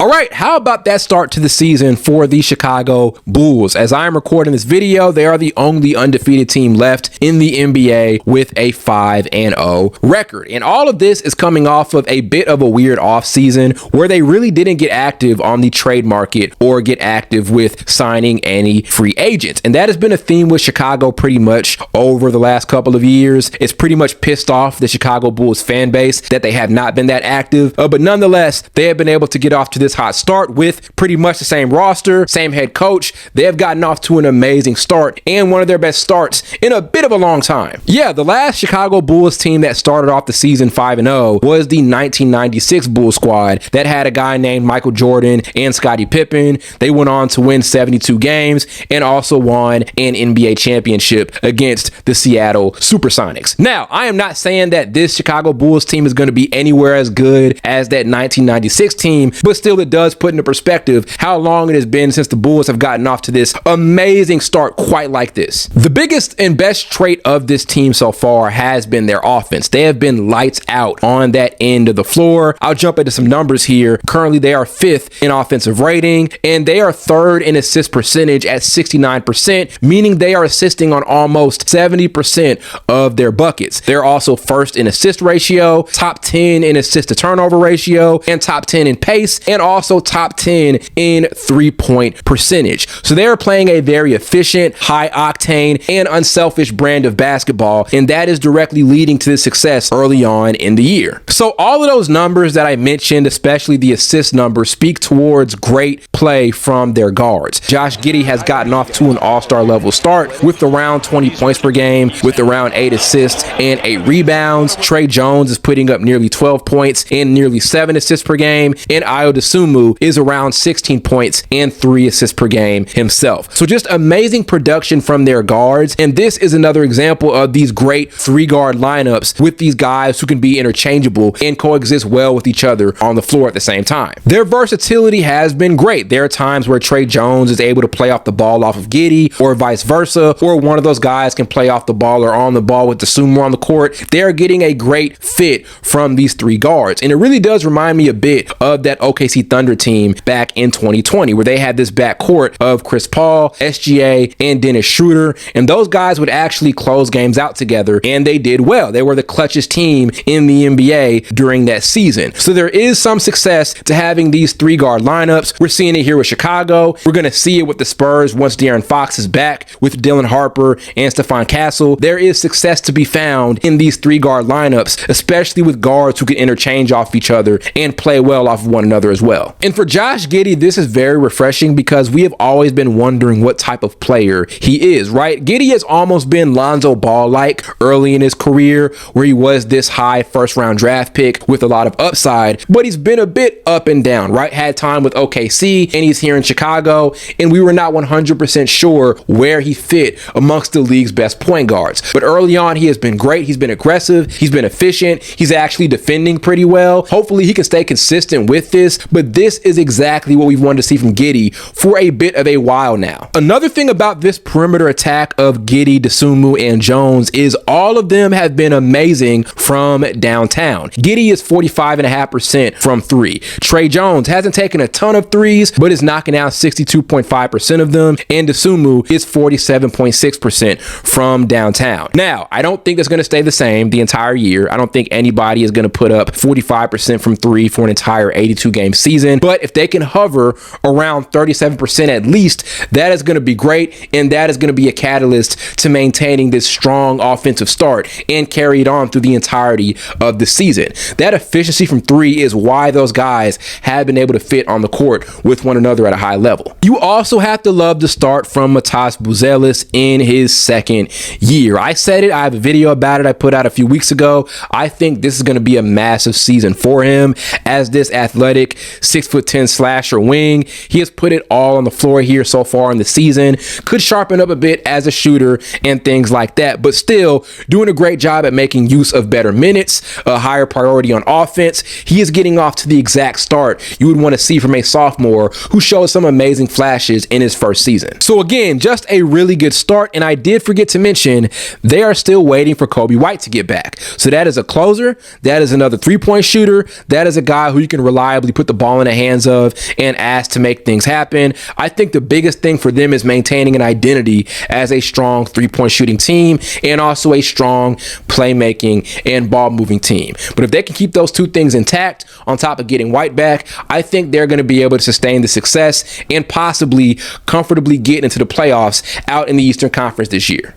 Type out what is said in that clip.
All right, how about that start to the season for the Chicago Bulls? As I'm recording this video, they are the only undefeated team left in the NBA with a 5-0 record. And all of this is coming off of a bit of a weird offseason where they really didn't get active on the trade market or get active with signing any free agents. And that has been a theme with Chicago pretty much over the last couple of years. It's pretty much pissed off the Chicago Bulls fan base that they have not been that active. But nonetheless, they have been able to get off to this hot start with pretty much the same roster, same head coach. They have gotten off to an amazing start and one of their best starts in a bit of a long time. Yeah, the last Chicago Bulls team that started off the season 5-0 was the 1996 Bulls squad that had a guy named Michael Jordan and Scottie Pippen. They went on to win 72 games and also won an NBA championship against the Seattle Supersonics. Now, I am not saying that this Chicago Bulls team is going to be anywhere as good as that 1996 team, but still it does put into perspective how long it has been since the Bulls have gotten off to this amazing start quite like this. The biggest and best trait of this team so far has been their offense. They have been lights out on that end of the floor. I'll jump into some numbers here. Currently, they are 5th in offensive rating, and they are 3rd in assist percentage at 69%, meaning they are assisting on almost 70% of their buckets. They're also 1st in assist ratio, top 10 in assist to turnover ratio, and top 10 in pace, and also top 10 in 3-point percentage. So they're playing a very efficient, high octane, and unselfish brand of basketball, and that is directly leading to the success early on in the year. So all of those numbers that I mentioned, especially the assist numbers, speak towards great play from their guards. Josh Giddey has gotten off to an all-star level start with around 20 points per game, with around 8 assists and 8 rebounds. Tre Jones is putting up nearly 12 points and nearly 7 assists per game, and Ayo Dosunmu is around 16 points and 3 assists per game himself. So just amazing production from their guards, and this is another example of these great 3-guard lineups with these guys who can be interchangeable and coexist well with each other on the floor at the same time. Their versatility has been great. There are times where Tre Jones is able to play off the ball off of Giddey or vice versa, or one of those guys can play off the ball or on the ball with the Sophomore on the court. They're getting a great fit from these 3 guards, and it really does remind me a bit of that OKC Thunder team back in 2020 where they had this backcourt of Chris Paul, SGA, and Dennis Schroeder, and those guys would actually close games out together, and they did well. They were the clutchest team in the NBA during that season. So there is some success to having these 3-guard lineups. We're seeing it here with Chicago. We're going to see it with the Spurs once De'Aaron Fox is back with Dylan Harper and Stephon Castle. There is success to be found in these 3-guard lineups, especially with guards who can interchange off each other and play well off of one another as well. And for Josh Giddey, this is very refreshing because we have always been wondering what type of player he is, right? Giddey has almost been Lonzo Ball-like early in his career, where he was this high first-round draft pick with a lot of upside, but he's been a bit up and down, right? Had time with OKC, and he's here in Chicago, and we were not 100% sure where he fit amongst the league's best point guards. But early on, he has been great. He's been aggressive. He's been efficient. He's actually defending pretty well. Hopefully, he can stay consistent with this, but this is exactly what we've wanted to see from Giddey for a bit of a while now. Another thing about this perimeter attack of Giddey, Dosunmu, and Jones is all of them have been amazing from downtown. Giddey is 45.5% from 3. Tre Jones hasn't taken a ton of threes, but is knocking out 62.5% of them, and Dosunmu is 47.6% from downtown. Now, I don't think it's going to stay the same the entire year. I don't think anybody is going to put up 45% from 3 for an entire 82-game season, but if they can hover around 37% at least, that is going to be great, and that is going to be a catalyst to maintaining this strong offensive start and carry it on through the entirety of the season. That efficiency from 3 is why those guys have been able to fit on the court with one another at a high level. You also have to love the start from Buzelis in his 2nd year. I said it, I have a video about it I put out a few weeks ago. I think this is going to be a massive season for him as this athletic 6'10" slasher wing. He has put it all on the floor here so far in the season. Could sharpen up a bit as a shooter and things like that, but still doing a great job at making use of better minutes, a higher priority on offense. He is getting off to the exact start you would want to see from a sophomore who showed some amazing flashes in his first season. So again, just a really good start, and I did forget to mention they are still waiting for Coby White to get back. So that is a closer, that is another 3-point shooter, that is a guy who you can reliably put the ball ball in the hands of and asked to make things happen. I think the biggest thing for them is maintaining an identity as a strong three-point shooting team and also a strong playmaking and ball moving team. But if they can keep those two things intact on top of getting White back, I think they're going to be able to sustain the success and possibly comfortably get into the playoffs out in the Eastern Conference this year.